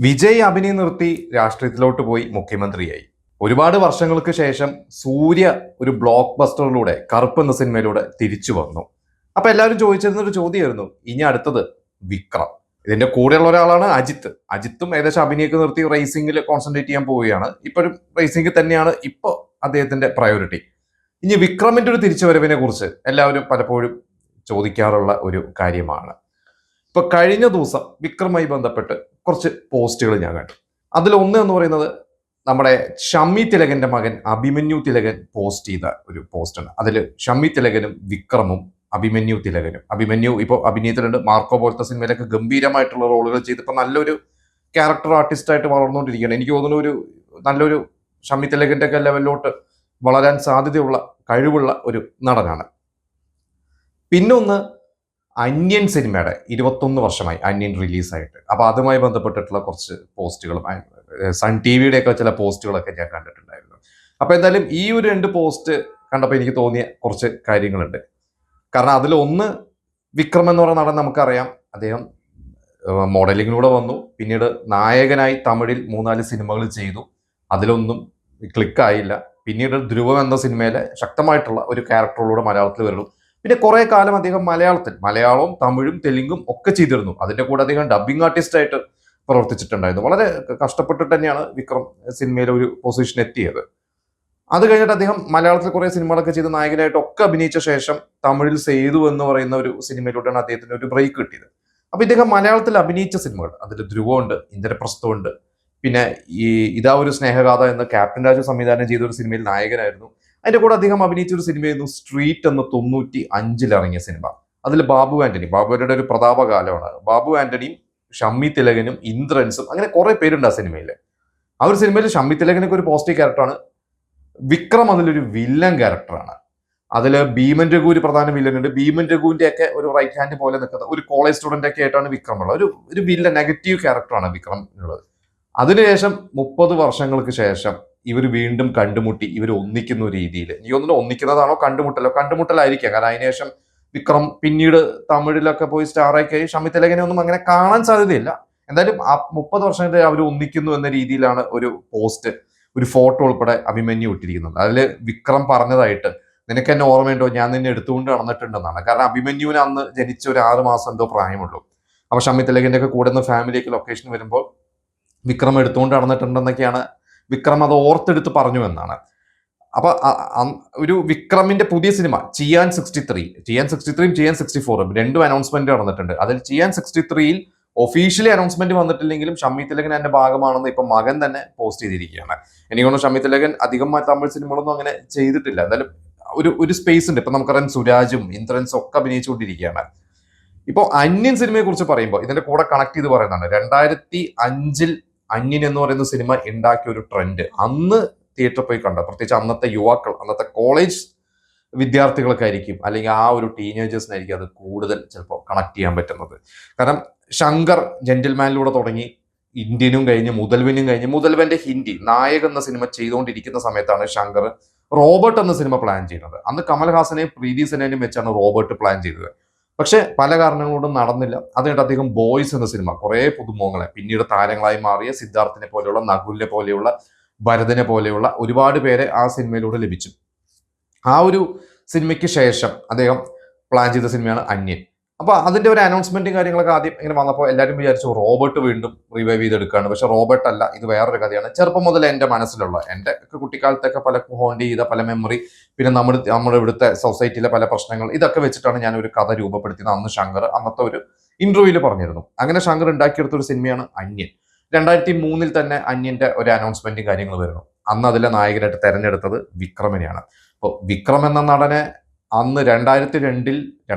വിജയ് അഭിനയം നിർത്തി രാഷ്ട്രീയത്തിലോട്ട് പോയി മുഖ്യമന്ത്രിയായി. ഒരുപാട് വർഷങ്ങൾക്ക് ശേഷം സൂര്യ ഒരു ബ്ലോക്ക് ബസ്റ്ററിലൂടെ കറുപ്പ് എന്ന സിനിമയിലൂടെ തിരിച്ചു വന്നു. അപ്പൊ എല്ലാവരും ചോദിച്ചിരുന്ന ഒരു ചോദ്യമായിരുന്നു, ഇനി അടുത്തത് വിക്രം. ഇതിന്റെ കൂടെയുള്ള ഒരാളാണ് അജിത്ത്. അജിത്തും ഏകദേശം അഭിനയൊക്കെ നിർത്തി റേസിംഗിൽ കോൺസെൻട്രേറ്റ് ചെയ്യാൻ പോവുകയാണ്. ഇപ്പോഴും റേസിംഗിൽ തന്നെയാണ് ഇപ്പോൾ അദ്ദേഹത്തിന്റെ പ്രയോറിറ്റി. ഇനി വിക്രമിന്റെ ഒരു തിരിച്ചുവരവിനെ കുറിച്ച് എല്ലാവരും പലപ്പോഴും ചോദിക്കാറുള്ള ഒരു കാര്യമാണ്. ഇപ്പൊ കഴിഞ്ഞ ദിവസം വിക്രമായി ബന്ധപ്പെട്ട് കുറച്ച് പോസ്റ്റുകൾ ഞാൻ കണ്ടു. അതിലൊന്ന് എന്ന് പറയുന്നത് നമ്മുടെ ഷമ്മി തിലകന്റെ മകൻ അഭിമന്യു തിലകൻ പോസ്റ്റ് ചെയ്ത ഒരു പോസ്റ്റാണ്. അതിൽ ഷമ്മി തിലകനും വിക്രമും അഭിമന്യു തിലകനും, അഭിമന്യു ഇപ്പോൾ അഭിനയത്തിലുണ്ട്, മാർക്കോ പോലത്തെ സിനിമയിലൊക്കെ ഗംഭീരമായിട്ടുള്ള റോളുകൾ ചെയ്ത് ഇപ്പൊ നല്ലൊരു ക്യാരക്ടർ ആർട്ടിസ്റ്റ് ആയിട്ട് വളർന്നുകൊണ്ടിരിക്കുകയാണ്. എനിക്ക് തോന്നുന്നു ഒരു നല്ലൊരു ഷമ്മി തിലകന്റെ ഒക്കെ ലെവലിലോട്ട് വളരാൻ സാധ്യതയുള്ള കഴിവുള്ള ഒരു നടനാണ്. പിന്നൊന്ന് അന്യൻ സിനിമയുടെ 21 വർഷമായി അന്യൻ റിലീസായിട്ട്. അപ്പൊ അതുമായി ബന്ധപ്പെട്ടിട്ടുള്ള കുറച്ച് പോസ്റ്റുകളും സൺ ടി വിയുടെ ഒക്കെ ചില പോസ്റ്റുകളൊക്കെ ഞാൻ കണ്ടിട്ടുണ്ടായിരുന്നു. അപ്പൊ എന്തായാലും ഈ ഒരു 2 പോസ്റ്റ് കണ്ടപ്പോൾ എനിക്ക് തോന്നിയ കുറച്ച് കാര്യങ്ങളുണ്ട്. കാരണം അതിലൊന്ന്, വിക്രം എന്ന് പറയുന്ന നടൻ നമുക്കറിയാം, അദ്ദേഹം മോഡലിങ്ങിലൂടെ വന്നു, പിന്നീട് നായകനായി തമിഴിൽ 3-4 സിനിമകൾ ചെയ്തു, അതിലൊന്നും ക്ലിക്കായില്ല. പിന്നീട് ധ്രുവം എന്ന സിനിമയിലെ ശക്തമായിട്ടുള്ള ഒരു ക്യാരക്ടറിലൂടെ മലയാളത്തിൽ വരുന്നു. പിന്നെ കുറെ കാലം അദ്ദേഹം മലയാളവും തമിഴും തെലുങ്കും ഒക്കെ ചെയ്തിരുന്നു. അതിന്റെ കൂടെ അദ്ദേഹം ഡബ്ബിംഗ് ആർട്ടിസ്റ്റ് ആയിട്ട് പ്രവർത്തിച്ചിട്ടുണ്ടായിരുന്നു. വളരെ കഷ്ടപ്പെട്ടിട്ട് തന്നെയാണ് വിക്രം സിനിമയിലെ ഒരു പൊസിഷൻ എത്തിയത്. അത് കഴിഞ്ഞിട്ട് അദ്ദേഹം മലയാളത്തിൽ കുറെ സിനിമകളൊക്കെ ചെയ്ത് നായകനായിട്ട് ഒക്കെ അഭിനയിച്ച ശേഷം തമിഴിൽ സേതു എന്ന് പറയുന്ന ഒരു സിനിമയിലൂടെയാണ് അദ്ദേഹത്തിന് ഒരു ബ്രേക്ക് കിട്ടിയത്. അപ്പൊ ഇദ്ദേഹം മലയാളത്തിൽ അഭിനയിച്ച സിനിമകൾ, അതിൽ ധ്രുവമുണ്ട്, ഇന്ദ്രപ്രസ്ഥമുണ്ട്, പിന്നെ ഇതാ ഒരു സ്നേഹഗാഥ എന്ന ക്യാപ്റ്റൻ രാജു സംവിധാനം ചെയ്ത ഒരു സിനിമയിൽ നായകനായിരുന്നു. അതിന്റെ കൂടെ അദ്ദേഹം അഭിനയിച്ച ഒരു സിനിമയായിരുന്നു സ്ട്രീറ്റ് എന്ന 95 ഇറങ്ങിയ സിനിമ. അതിൽ ബാബു ആന്റണിയുടെ ഒരു പ്രതാപകാലമാണ്. ബാബു ആന്റണിയും ഷമ്മി തിലകനും ഇന്ദ്രൻസും അങ്ങനെ കുറെ പേരുണ്ട് ആ സിനിമയിൽ. ആ ഒരു സിനിമയിൽ ഷമ്മി തിലകനൊക്കെ ഒരു പോസിറ്റീവ് ക്യാരക്ടറാണ്. വിക്രം അതിലൊരു വില്ലൻ ക്യാരക്ടറാണ്. അതിൽ ഭീമൻ രഘു ഒരു പ്രധാന വില്ലനുണ്ട്. ഭീമൻ രഘുവിന്റെ ഒക്കെ ഒരു റൈറ്റ് ഹാൻഡ് പോലെ നിൽക്കുന്ന ഒരു കോളേജ് സ്റ്റുഡന്റ് ഒക്കെ ആയിട്ടാണ് വിക്രം ഉള്ളത്. ഒരു വില്ലൻ നെഗറ്റീവ് ക്യാരക്ടറാണ് വിക്രം ഉള്ളത്. അതിനുശേഷം 30 വർഷങ്ങൾക്ക് ശേഷം ഇവർ വീണ്ടും കണ്ടുമുട്ടി, ഇവർ ഒന്നിക്കുന്ന ഒരു രീതിയിൽ, എനിക്ക് തോന്നുന്നു ഒന്നിക്കുന്നതാണോ കണ്ടുമുട്ടലായിരിക്കാം. കാരണം അതിനുശേഷം വിക്രം പിന്നീട് തമിഴിലൊക്കെ പോയി സ്റ്റാറായി ഷമ്മി തിലകനെ ഒന്നും അങ്ങനെ കാണാൻ സാധ്യതയില്ല. എന്തായാലും ആ 30 വർഷത്തെ അവർ ഒന്നിക്കുന്നു എന്ന രീതിയിലാണ് ഒരു പോസ്റ്റ്, ഒരു ഫോട്ടോ ഉൾപ്പെടെ അഭിമന്യു ഇട്ടിരിക്കുന്നത്. അതിൽ വിക്രം പറഞ്ഞതായിട്ട്, നിനക്ക് എന്നെ ഓർമ്മയുണ്ടോ, ഞാൻ നിന്നെ എടുത്തുകൊണ്ട് നടന്നിട്ടുണ്ടെന്നാണ്. കാരണം അഭിമന്യുവിന് അന്ന് ജനിച്ച ഒരു 6 മാസം എന്തോ പ്രായമുള്ളൂ. അപ്പൊ ഷമ്മി തിലകന്റെ ഒക്കെ കൂടെ ഫാമിലിയൊക്കെ ലൊക്കേഷൻ വരുമ്പോൾ വിക്രം എടുത്തുകൊണ്ട് നടന്നിട്ടുണ്ടെന്നൊക്കെയാണ് വിക്രം അത് ഓർത്തെടുത്ത് പറഞ്ഞു എന്നാണ്. അപ്പൊ ഒരു വിക്രമിന്റെ പുതിയ സിനിമ ചിയാൻ 63യും ചിയാൻ 64ഉം രണ്ടും അനൗൺസ്മെന്റ് നടന്നിട്ടുണ്ട്. അതിൽ ചിയാൻ 63യിൽ ഒഫീഷ്യലി അനൗൺസ്മെന്റ് വന്നിട്ടില്ലെങ്കിലും ഷമ്മി തിലകൻ അതിന്റെ ഭാഗമാണെന്ന് ഇപ്പൊ മകൻ തന്നെ പോസ്റ്റ് ചെയ്തിരിക്കുകയാണ്. എനിക്ക് തോന്നുന്നു ഷമ്മി തിലകൻ അധികം തമിഴ് സിനിമകളൊന്നും അങ്ങനെ ചെയ്തിട്ടില്ല. എന്തായാലും ഒരു സ്പേസ് ഉണ്ട്. ഇപ്പൊ നമുക്കറിയാം സുരാജും ഇന്ദ്രൻസും ഒക്കെ അഭിനയിച്ചുകൊണ്ടിരിക്കുകയാണ്. ഇപ്പോൾ അന്യൻ സിനിമയെ കുറിച്ച് പറയുമ്പോൾ ഇതിന്റെ കൂടെ കണക്ട് ചെയ്ത് പറയുന്നുണ്ട്. 2005 അന്യൻ എന്ന് പറയുന്ന സിനിമ ഉണ്ടാക്കിയ ഒരു ട്രെൻഡ് അന്ന് തിയേറ്ററിൽ പോയി കണ്ട, പ്രത്യേകിച്ച് അന്നത്തെ യുവാക്കൾ, അന്നത്തെ കോളേജ് വിദ്യാർത്ഥികൾക്ക് ആയിരിക്കും, അല്ലെങ്കിൽ ആ ഒരു ടീനേജേഴ്സിനായിരിക്കും അത് കൂടുതൽ ചിലപ്പോൾ കണക്ട് ചെയ്യാൻ പറ്റുന്നത്. കാരണം ശങ്കർ ജെന്റിൽമാനിലൂടെ തുടങ്ങി, ഇന്ത്യനും കഴിഞ്ഞ് മുതൽവന്റെ ഹിന്ദി നായക് എന്ന സിനിമ ചെയ്തുകൊണ്ടിരിക്കുന്ന സമയത്താണ് ശങ്കർ റോബർട്ട് എന്ന സിനിമ പ്ലാൻ ചെയ്യുന്നത്. അന്ന് കമൽഹാസനെയും പ്രീതി സെനനെയും വെച്ചാണ് റോബർട്ട് പ്ലാൻ ചെയ്തത്. പക്ഷെ പല കാരണങ്ങളോടും നടന്നില്ല. അതിനിട്ട് അദ്ദേഹം ബോയ്സ് എന്ന സിനിമ കുറെ പുതുമുഖങ്ങളെ, പിന്നീട് താരങ്ങളായി മാറിയ സിദ്ധാർത്ഥിനെ പോലെയുള്ള, നകുലിനെ പോലെയുള്ള, ഭരതനെ പോലെയുള്ള ഒരുപാട് പേരെ ആ സിനിമയിലൂടെ ലഭിച്ചു. ആ ഒരു സിനിമയ്ക്ക് ശേഷം അദ്ദേഹം പ്ലാൻ ചെയ്ത സിനിമയാണ് അന്യൻ. അപ്പൊ അതിന്റെ ഒരു അനൗൺസ്മെന്റും കാര്യങ്ങളൊക്കെ ആദ്യം ഇങ്ങനെ വന്നപ്പോൾ എല്ലാവരും വിചാരിച്ചു റോബർട്ട് വീണ്ടും റിവൈവ് ചെയ്തെടുക്കുകയാണ്. പക്ഷെ റോബർട്ട് അല്ല, ഇത് വേറൊരു കഥയാണ്. ചെറുപ്പം മുതൽ എൻ്റെ മനസ്സിലുള്ള, എൻ്റെ കുട്ടിക്കാലത്തൊക്കെ പല ഹോണ്ട് ചെയ്ത പല മെമ്മറി, പിന്നെ നമ്മുടെ ഇവിടുത്തെ സൊസൈറ്റിയിലെ പല പ്രശ്നങ്ങൾ, ഇതൊക്കെ വെച്ചിട്ടാണ് ഞാൻ ഒരു കഥ രൂപപ്പെടുത്തിയത്. അന്ന് ശങ്കർ അന്നത്തെ ഒരു ഇന്റർവ്യൂവിൽ പറഞ്ഞിരുന്നു. അങ്ങനെ ശങ്കർ ഉണ്ടാക്കിയെടുത്ത ഒരു സിനിമയാണ് അന്യൻ. 2003 തന്നെ അന്യന്റെ ഒരു അനൗൺസ്മെന്റും കാര്യങ്ങൾ വരുന്നു. അന്ന് അതിലെ നായകനായിട്ട് തെരഞ്ഞെടുത്തത് വിക്രമിനെയാണ്. അപ്പോൾ വിക്രം എന്ന നടനെ അന്ന് 2002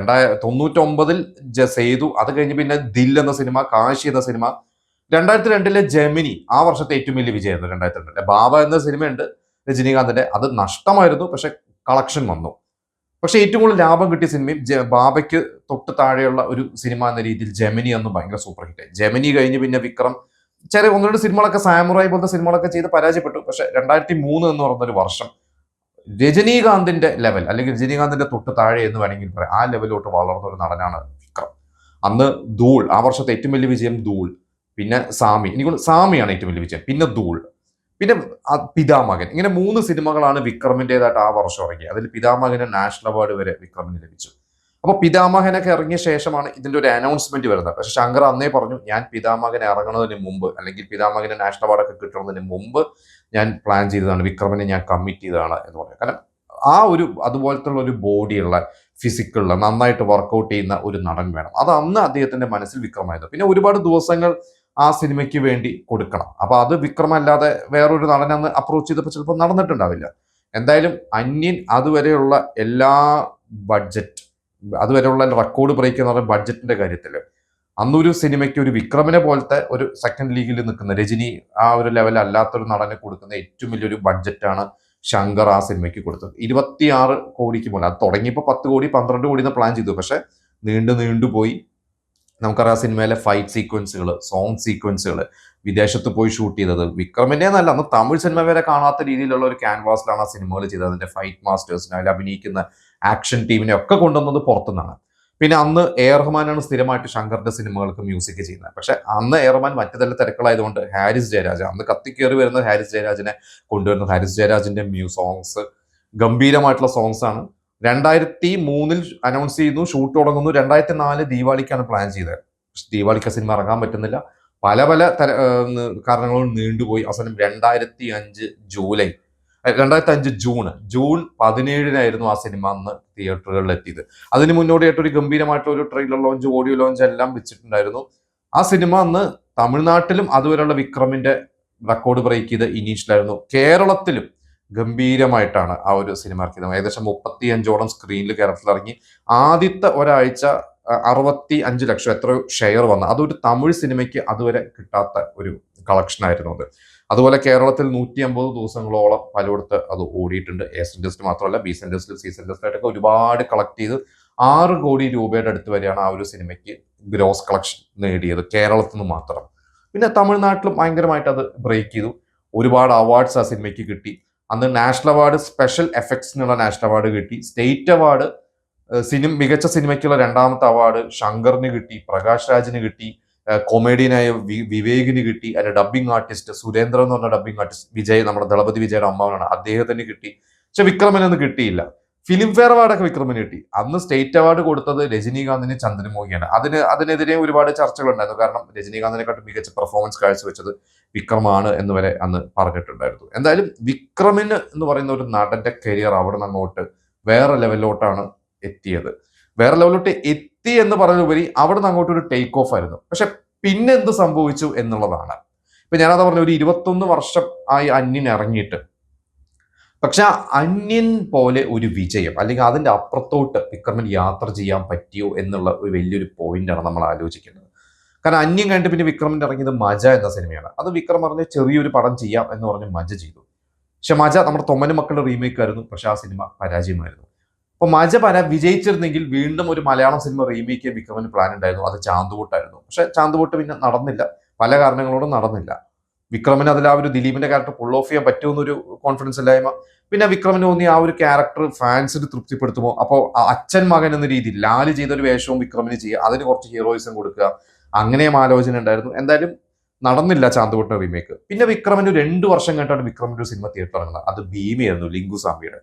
99 സേതു, അത് കഴിഞ്ഞ് പിന്നെ ദിൽ എന്ന സിനിമ, കാശി എന്ന സിനിമ, 2002 ജെമിനി ആ വർഷത്തെ ഏറ്റവും വലിയ വിജയമായിരുന്നു. 2002 ബാബ എന്ന സിനിമയുണ്ട് രജനീകാന്തിന്റെ, അത് നഷ്ടമായിരുന്നു, പക്ഷെ കളക്ഷൻ വന്നു. പക്ഷെ ഏറ്റവും കൂടുതൽ ലാഭം കിട്ടിയ സിനിമയും ബാബയ്ക്ക് തൊട്ട് താഴെയുള്ള ഒരു സിനിമ എന്ന രീതിയിൽ ജെമിനി എന്നും ഭയങ്കര സൂപ്പർ ഹിറ്റ്. ജെമിനി കഴിഞ്ഞ് പിന്നെ വിക്രം ചെറിയ 1-2 സിനിമകളൊക്കെ, സാമുറായി പോലത്തെ സിനിമകളൊക്കെ ചെയ്ത് പരാജയപ്പെട്ടു. പക്ഷെ 2003 എന്ന് പറയുന്നൊരു വർഷം രജനീകാന്തിന്റെ ലെവൽ, അല്ലെങ്കിൽ രജനീകാന്തിന്റെ തൊട്ട് താഴെ എന്ന് വേണമെങ്കിൽ പറയാം, ആ ലെവലിലോട്ട് വളർന്ന ഒരു നടനാണ് വിക്രം. അന്ന് ധൂൾ, ആ വർഷത്തെ ഏറ്റവും വലിയ വിജയം ധൂൾ, പിന്നെ സാമി, എനിക്ക് സാമിയാണ് ഏറ്റവും വലിയ വിജയം, പിന്നെ ധൂൾ, പിന്നെ പിതാമകൻ. ഇങ്ങനെ 3 സിനിമകളാണ് വിക്രമിൻ്റെതായിട്ട് ആ വർഷം ഇറങ്ങിയത്. അതിൽ പിതാമകന് നാഷണൽ അവാർഡ് വരെ വിക്രമിന് ലഭിച്ചു. അപ്പോൾ പിതാമഹനൊക്കെ ഇറങ്ങിയ ശേഷമാണ് ഇതിന്റെ ഒരു അനൗൺസ്മെന്റ് വരുന്നത്. പക്ഷെ ശങ്കർ അന്നേ പറഞ്ഞു, ഞാൻ പിതാമകൻ ഇറങ്ങുന്നതിന് മുമ്പ്, അല്ലെങ്കിൽ പിതാമകന് നാഷണൽ അവാർഡൊക്കെ കിട്ടുന്നതിന് മുമ്പ് ഞാൻ പ്ലാൻ ചെയ്തതാണ്, വിക്രമിനെ ഞാൻ കമ്മിറ്റ് ചെയ്തതാണ് എന്ന് പറഞ്ഞു. കാരണം ആ ഒരു അതുപോലത്തെ ഒരു ബോഡിയുള്ള, ഫിസിക്കുള്ള, നന്നായിട്ട് വർക്കൗട്ട് ചെയ്യുന്ന ഒരു നടൻ വേണം. അത് അന്ന് അദ്ദേഹത്തിന്റെ മനസ്സിൽ വിക്രമായിരുന്നു. പിന്നെ ഒരുപാട് ദിവസങ്ങൾ ആ സിനിമയ്ക്ക് വേണ്ടി കൊടുക്കണം. അപ്പൊ അത് വിക്രമല്ലാതെ വേറൊരു നടനെ അന്ന് അപ്രോച്ച് ചെയ്തപ്പോൾ ചിലപ്പോൾ നടന്നിട്ടുണ്ടാവില്ല. എന്തായാലും അന്യൻ അതുവരെയുള്ള എല്ലാ ബഡ്ജറ്റ്, അതുവരെയുള്ള റെക്കോർഡ് ബ്രേക്ക് എന്ന് പറയുന്ന ബഡ്ജറ്റിന്റെ കാര്യത്തിൽ അന്നൊരു സിനിമയ്ക്ക് ഒരു വിക്രമിനെ പോലത്തെ ഒരു സെക്കൻഡ് ലീഗിൽ നിൽക്കുന്ന, രജനി ആ ഒരു ലെവൽ അല്ലാത്തൊരു നടനെ കൊടുക്കുന്ന ഏറ്റവും വലിയൊരു ബഡ്ജറ്റാണ് ശങ്കർ ആ സിനിമയ്ക്ക് കൊടുത്തത്. 26 കോടിക്ക് പോലെ. അത് തുടങ്ങിയപ്പോൾ 10 കോടി 12 കോടി എന്ന് പ്ലാൻ ചെയ്തു. പക്ഷെ നീണ്ടുപോയി. നമുക്കറിയാം സിനിമയിലെ ഫൈറ്റ് സീക്വൻസുകൾ, സോങ് സീക്വൻസുകൾ, വിദേശത്ത് പോയി ഷൂട്ട് ചെയ്തത് വിക്രമിന്റെ നല്ല, അന്ന് തമിഴ് സിനിമ വരെ കാണാത്ത രീതിയിലുള്ള ഒരു ക്യാൻവാസിലാണ് ആ സിനിമകൾ ചെയ്തത്. അതിന്റെ ഫൈറ്റ് മാസ്റ്റേഴ്സിനെ, അതിൽ അഭിനയിക്കുന്ന ആക്ഷൻ ടീമിനെ ഒക്കെ കൊണ്ടുവന്നത് പുറത്തുനിന്നാണ്. പിന്നെ അന്ന് എ ആർ റഹ്മാനാണ് സ്ഥിരമായിട്ട് ശങ്കറിന്റെ സിനിമകൾക്ക് മ്യൂസിക് ചെയ്യുന്നത്. പക്ഷെ അന്ന് എ ആർ റഹ്മാൻ മറ്റു തല തിരക്കുകളായതുകൊണ്ട് ഹാരിസ് ജയരാജ്, അന്ന് കത്തിക്കേറി വരുന്ന ഹാരിസ് ജയരാജിനെ കൊണ്ടുവരുന്നു. ഹാരിസ് ജയരാജിന്റെ സോങ്സ് ഗംഭീരമായിട്ടുള്ള സോങ്സ് ആണ്. 2003 അനൗൺസ് ചെയ്യുന്നു, ഷൂട്ട് തുടങ്ങുന്നു. 2004 ദീപാവലിക്കാണ് പ്ലാൻ ചെയ്തത്. പക്ഷെ ദീപാവലിക്ക് സിനിമ ഇറങ്ങാൻ പറ്റുന്നില്ല. പല കാരണങ്ങളും നീണ്ടുപോയി. അവസാനം 2005 ജൂൺ 17 ആ സിനിമ അന്ന് തിയേറ്ററുകളിൽ എത്തിയത്. അതിന് മുന്നോടിയായിട്ട് ഒരു ഗംഭീരമായിട്ടുള്ള ഒരു ട്രെയിലർ ലോഞ്ച്, ഓഡിയോ ലോഞ്ച് എല്ലാം വെച്ചിട്ടുണ്ടായിരുന്നു. ആ സിനിമ അന്ന് തമിഴ്നാട്ടിലും അതുവരെയുള്ള വിക്രമിന്റെ റെക്കോർഡ് ബ്രേക്ക് ചെയ്ത് ഇനീഷ്യലായിരുന്നു. കേരളത്തിലും ഗംഭീരമായിട്ടാണ് ആ ഒരു സിനിമ ഇറക്കിയത്. ഏകദേശം 35ഓളം സ്ക്രീനിൽ കേരളത്തിൽ ഇറങ്ങി. ആദ്യത്തെ ഒരാഴ്ച 65 ലക്ഷം എത്രയോ ഷെയർ വന്നു. അതൊരു തമിഴ് സിനിമയ്ക്ക് അതുവരെ കിട്ടാത്ത ഒരു കളക്ഷൻ ആയിരുന്നു അത്. അതുപോലെ കേരളത്തിൽ 150 ദിവസങ്ങളോളം പലയിടത്ത് അത് ഓടിയിട്ടുണ്ട്. എ സെന്റേഴ്സിൽ മാത്രമല്ല, ബി സെന്റേഴ്സിലും സി സെന്റേഴ്സിലായിട്ടൊക്കെ ഒരുപാട് കളക്ട് ചെയ്ത് 6 കോടി രൂപയുടെ അടുത്ത് വരെയാണ് ആ ഒരു സിനിമയ്ക്ക് ഗ്രോസ് കളക്ഷൻ നേടിയത്, കേരളത്തിൽ നിന്ന് മാത്രം. പിന്നെ തമിഴ്നാട്ടിലും ഭയങ്കരമായിട്ട് അത് ബ്രേക്ക് ചെയ്തു. ഒരുപാട് അവാർഡ്സ് ആ സിനിമയ്ക്ക് കിട്ടി. അന്ന് നാഷണൽ അവാർഡ് സ്പെഷ്യൽ എഫക്ട്സിനുള്ള നാഷണൽ അവാർഡ് കിട്ടി. സ്റ്റേറ്റ് അവാർഡ് മികച്ച സിനിമയ്ക്കുള്ള 2ാമത്തെ അവാർഡ് ശങ്കറിന് കിട്ടി, പ്രകാശ് രാജിന് കിട്ടി, കൊമേഡിയനായ വിവേകിന് കിട്ടി, അതിന്റെ ഡബ്ബിംഗ് ആർട്ടിസ്റ്റ് സുരേന്ദ്രൻ എന്ന് പറഞ്ഞ ഡബ്ബിംഗ് ആർട്ടിസ്റ്റ് വിജയ്, നമ്മുടെ ദളപതി വിജയുടെ അമ്മാവനാണ്, അദ്ദേഹത്തിന് കിട്ടി. പക്ഷെ വിക്രമിനൊന്നും കിട്ടിയില്ല. ഫിലിം ഫെയർ അവാർഡൊക്കെ വിക്രമിന് കിട്ടി. അന്ന് സ്റ്റേറ്റ് അവാർഡ് കൊടുത്തത് രജനീകാന്തിന്, ചന്ദ്രമുഖിയാണ്. അതിനെതിരെ ഒരുപാട് ചർച്ചകളുണ്ടായിരുന്നു. കാരണം രജനീകാന്തിനെക്കാട്ടും മികച്ച പെർഫോമൻസ് കാഴ്ചവെച്ചത് വിക്രമാണ് എന്ന് വരെ അന്ന് പറഞ്ഞിട്ടുണ്ടായിരുന്നു. എന്തായാലും വിക്രമിന് എന്ന് പറയുന്ന ഒരു നടന്റെ കരിയർ അവിടെ നിന്ന് അങ്ങോട്ട് വേറെ ലെവലിലോട്ടാണ് എത്തിയത്. വേറെ ലെവലിലോട്ട് എത്തി എന്ന് പറഞ്ഞുപരി അവിടെ നിന്ന് അങ്ങോട്ട് ഒരു ടേക്ക് ഓഫ് ആയിരുന്നു. പക്ഷെ പിന്നെ എന്ത് സംഭവിച്ചു എന്നുള്ളതാണ്. ഇപ്പൊ ഞാനതാ പറഞ്ഞ, ഒരു 21 വർഷം ആയി അന്യൻ ഇറങ്ങിയിട്ട്, പക്ഷെ ആ അന്യൻ പോലെ ഒരു വിജയം അല്ലെങ്കിൽ അതിന്റെ അപ്പുറത്തോട്ട് വിക്രമിന് യാത്ര ചെയ്യാൻ പറ്റിയോ എന്നുള്ള ഒരു വലിയൊരു പോയിന്റാണ് നമ്മൾ ആലോചിക്കുന്നത്. കാരണം അന്യൻ കഴിഞ്ഞിട്ട് പിന്നെ വിക്രമിന്റെ ഇറങ്ങിയത് മജ എന്ന സിനിമയാണ്. അത് വിക്രം പറഞ്ഞ് ചെറിയൊരു പടം ചെയ്യാം എന്ന് പറഞ്ഞ് മജ ചെയ്തു. പക്ഷെ മജ നമ്മുടെ തൊമ്മനും മക്കളുടെ റീമേക്ക് ആയിരുന്നു. പക്ഷെ ആ സിനിമ പരാജയമായിരുന്നു. അപ്പൊ മജ വിജയിച്ചിരുന്നെങ്കിൽ വീണ്ടും ഒരു മലയാളം സിനിമ റീമേക്ക് ചെയ്യാൻ വിക്രമിന് പ്ലാൻ ഉണ്ടായിരുന്നു. അത് ചാന്തുപൊട്ടായിരുന്നു. പക്ഷെ ചാന്തുപൊട്ട് പിന്നെ നടന്നില്ല, പല കാരണങ്ങളോടും നടന്നില്ല. വിക്രമിന് അതിൽ ആ ഒരു ദിലീപിന്റെ ക്യാരക്ടർ പുൾ ഓഫ് ചെയ്യാൻ പറ്റുമെന്നൊരു കോൺഫിഡൻസ് ഇല്ലായ്മ. പിന്നെ വിക്രമിന് തോന്നി ആ ഒരു ക്യാരക്ടർ ഫാൻസിന് തൃപ്തിപ്പെടുത്തുമോ, അപ്പോൾ അച്ഛൻ മകൻ എന്ന രീതിയിൽ ലാല് ചെയ്തൊരു വേഷവും വിക്രമിന് ചെയ്യുക, അതിന് കുറച്ച് ഹീറോയിസം കൊടുക്കുക, അങ്ങനെയും ആലോചന ഉണ്ടായിരുന്നു. എന്തായാലും നടന്നില്ല ചാന്തുപൊട്ട റീമേക്ക്. പിന്നെ വിക്രമിന് 2 വർഷം കഴിഞ്ഞിട്ടാണ് വിക്രമിന്റെ ഒരു സിനിമ തിയേറ്റർ ഇറങ്ങുന്നത്. അത് ഭീമയായിരുന്നു, ലിംഗുസ്വാമിയുടെ.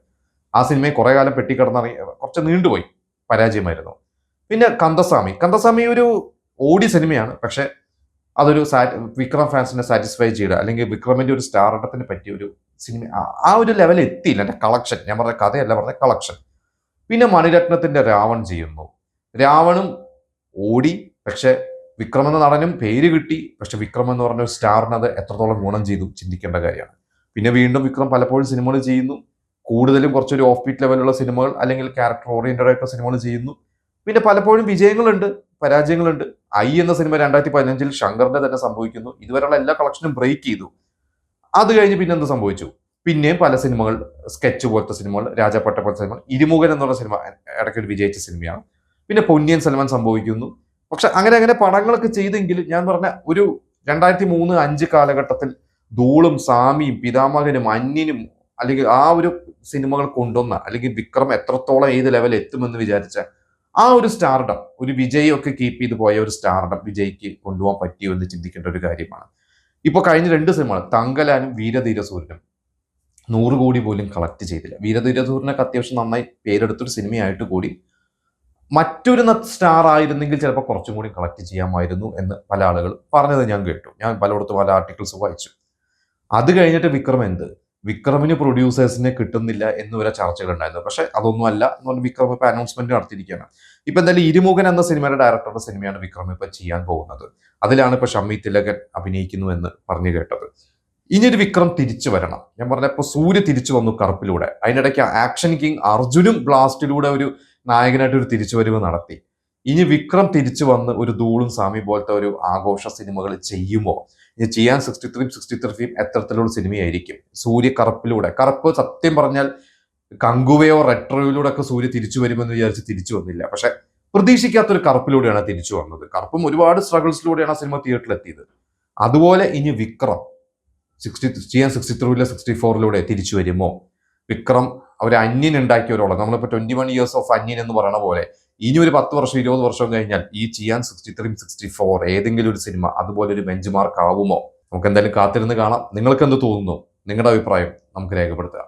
ആ സിനിമയെ കുറെ കാലം പെട്ടിക്കിടന്നിറങ്ങി, കുറച്ച് നീണ്ടുപോയി, പരാജയമായിരുന്നു. പിന്നെ കന്ദസ്വാമി ഒരു ഓടി സിനിമയാണ്. പക്ഷെ അതൊരു വിക്രം ഫാൻസിനെ സാറ്റിസ്ഫൈ ചെയ്ത, അല്ലെങ്കിൽ വിക്രമിന്റെ ഒരു സ്റ്റാർഡത്തിന് പറ്റിയ ഒരു സിനിമ ആ ഒരു ലെവൽ എത്തിയില്ല. എന്റെ കളക്ഷൻ, ഞാൻ പറഞ്ഞ കഥയല്ല, പറഞ്ഞ കളക്ഷൻ. പിന്നെ മണിരത്നത്തിന്റെ രാവൺ ചെയ്യുന്നു. രാവണും ഓടി, പക്ഷെ വിക്രം എന്ന നടനും പേര് കിട്ടി. പക്ഷെ വിക്രം എന്ന് പറഞ്ഞ ഒരു സ്റ്റാറിന് അത് എത്രത്തോളം ഗുണം ചെയ്തു ചിന്തിക്കേണ്ട കാര്യമാണ്. പിന്നെ വീണ്ടും വിക്രം പലപ്പോഴും സിനിമകൾ ചെയ്യുന്നു. കൂടുതലും കുറച്ചൊരു ഓഫ് ബീറ്റ് ലെവലുള്ള സിനിമകൾ, അല്ലെങ്കിൽ ക്യാരക്ടർ ഓറിയന്റഡ് ആയിട്ടുള്ള സിനിമകൾ ചെയ്യുന്നു. പിന്നെ പലപ്പോഴും വിജയങ്ങളുണ്ട്, പരാജയങ്ങളുണ്ട്. ഐ എന്ന സിനിമ 2015 ശങ്കറിന്റെ തന്നെ സംഭവിക്കുന്നു. ഇതുവരെയുള്ള എല്ലാ കളക്ഷനും ബ്രേക്ക് ചെയ്തു. അത് കഴിഞ്ഞ് പിന്നെ എന്ത് സംഭവിച്ചു? പിന്നെയും പല സിനിമകൾ, സ്കെച്ച് പോലത്തെ സിനിമകൾ, രാജാപ്പട്ട പോലത്തെ സിനിമകൾ, ഇരുമുഖൻ എന്നുള്ള സിനിമ ഇടയ്ക്ക് ഒരു വിജയിച്ച സിനിമയാണ്. പിന്നെ പൊന്നിയൻ സെൽവൻ സംഭവിക്കുന്നു. പക്ഷെ അങ്ങനെ പടങ്ങളൊക്കെ ചെയ്തെങ്കിൽ, ഞാൻ പറഞ്ഞ ഒരു 2003-2005 കാലഘട്ടത്തിൽ ധൂളും സാമിയും പിതാമകനും അന്യനും, അല്ലെങ്കിൽ ആ ഒരു സിനിമകൾ കൊണ്ടുവന്ന, അല്ലെങ്കിൽ വിക്രം എത്രത്തോളം ഏത് ലെവൽ എത്തുമെന്ന് വിചാരിച്ച ആ ഒരു സ്റ്റാർഡം, ഒരു വിജയ് ഒക്കെ കീപ്പ് ചെയ്ത് പോയ ഒരു സ്റ്റാർഡം വിജയ്ക്ക് കൊണ്ടുപോകാൻ പറ്റിയോ എന്ന് ചിന്തിക്കേണ്ട ഒരു കാര്യമാണ്. ഇപ്പൊ കഴിഞ്ഞ 2 സിനിമകൾ തങ്കലാനും വീരധീരസൂരനും 100 കോടി പോലും കളക്ട് ചെയ്തില്ല. വീരധീരസൂരനൊക്കെ അത്യാവശ്യം നന്നായി പേരെടുത്തൊരു സിനിമയായിട്ട് കൂടി മറ്റൊരു സ്റ്റാർ ആയിരുന്നെങ്കിൽ ചിലപ്പോൾ കുറച്ചും കൂടി കളക്ട് ചെയ്യാമായിരുന്നു എന്ന് പല ആളുകൾ പറഞ്ഞത് ഞാൻ കേട്ടു. ഞാൻ പലയിടത്തും പല ആർട്ടിക്കിൾസ് വായിച്ചു. അത് കഴിഞ്ഞിട്ട് വിക്രമിന് പ്രൊഡ്യൂസേഴ്സിനെ കിട്ടുന്നില്ല എന്ന് വരെ ചർച്ചകൾ ഉണ്ടായിരുന്നു. പക്ഷെ അതൊന്നും അല്ല എന്ന് പറഞ്ഞ് വിക്രം ഇപ്പൊ അനൗൺസ്മെന്റ് നടത്തിയിരിക്കുകയാണ്. ഇപ്പൊ എന്തായാലും ഇരുമുഖൻ എന്ന സിനിമയുടെ ഡയറക്ടറുടെ സിനിമയാണ് വിക്രം ഇപ്പൊ ചെയ്യാൻ പോകുന്നത്. അതിലാണ് ഇപ്പൊ ഷമ്മി തിലകൻ അഭിനയിക്കുന്നു എന്ന് പറഞ്ഞു കേട്ടത്. ഇനിയൊരു വിക്രം തിരിച്ചു വരണം. ഞാൻ പറഞ്ഞപ്പോ സൂര്യ തിരിച്ചു വന്നു കറുപ്പിലൂടെ. അതിനിടയ്ക്ക് ആക്ഷൻ കിങ് അർജുനും ബ്ലാസ്റ്റിലൂടെ ഒരു നായകനായിട്ട് ഒരു തിരിച്ചുവരവ് നടത്തി. ഇനി വിക്രം തിരിച്ചു വന്ന് ഒരു ധൂളും സാമി പോലത്തെ ഒരു ആഘോഷ സിനിമകൾ ചെയ്യുമോ? ഇനി ചെയ്യാൻ 63 എത്തരത്തിലുള്ള സിനിമയായിരിക്കും. സൂര്യ കറുപ്പ് സത്യം പറഞ്ഞാൽ കങ്കുവയോ റെട്രോയിലൂടെ ഒക്കെ സൂര്യ തിരിച്ചു വരുമെന്ന് വിചാരിച്ച് തിരിച്ചു വന്നില്ല. പക്ഷെ പ്രതീക്ഷിക്കാത്തൊരു കറുപ്പിലൂടെയാണ് തിരിച്ചു വന്നത്. കറുപ്പും ഒരുപാട് സ്ട്രഗിൾസിലൂടെയാണ് ആ സിനിമ തിയേറ്ററിൽ എത്തിയത്. അതുപോലെ ഇനി വിക്രം 64 തിരിച്ചു വരുമോ? വിക്രം ഒരു അന്യൻ ഉണ്ടാക്കിയ ഒരോളം, നമ്മളിപ്പോൾ 21 years ഓഫ് അന്യൻ എന്ന് പറയുന്ന പോലെ ഇനി ഒരു 10 വർഷം 20 വർഷം കഴിഞ്ഞാൽ ഈ ചെയ്യാൻ 63 ഏതെങ്കിലും ഒരു സിനിമ അതുപോലെ ഒരു ബെഞ്ച് മാർക്ക് ആവുമോ? നമുക്ക് എന്തായാലും കാത്തിരുന്ന് കാണാം. നിങ്ങൾക്ക് എന്ത് തോന്നുന്നു? നിങ്ങളുടെ അഭിപ്രായം നമുക്ക് രേഖപ്പെടുത്തുക.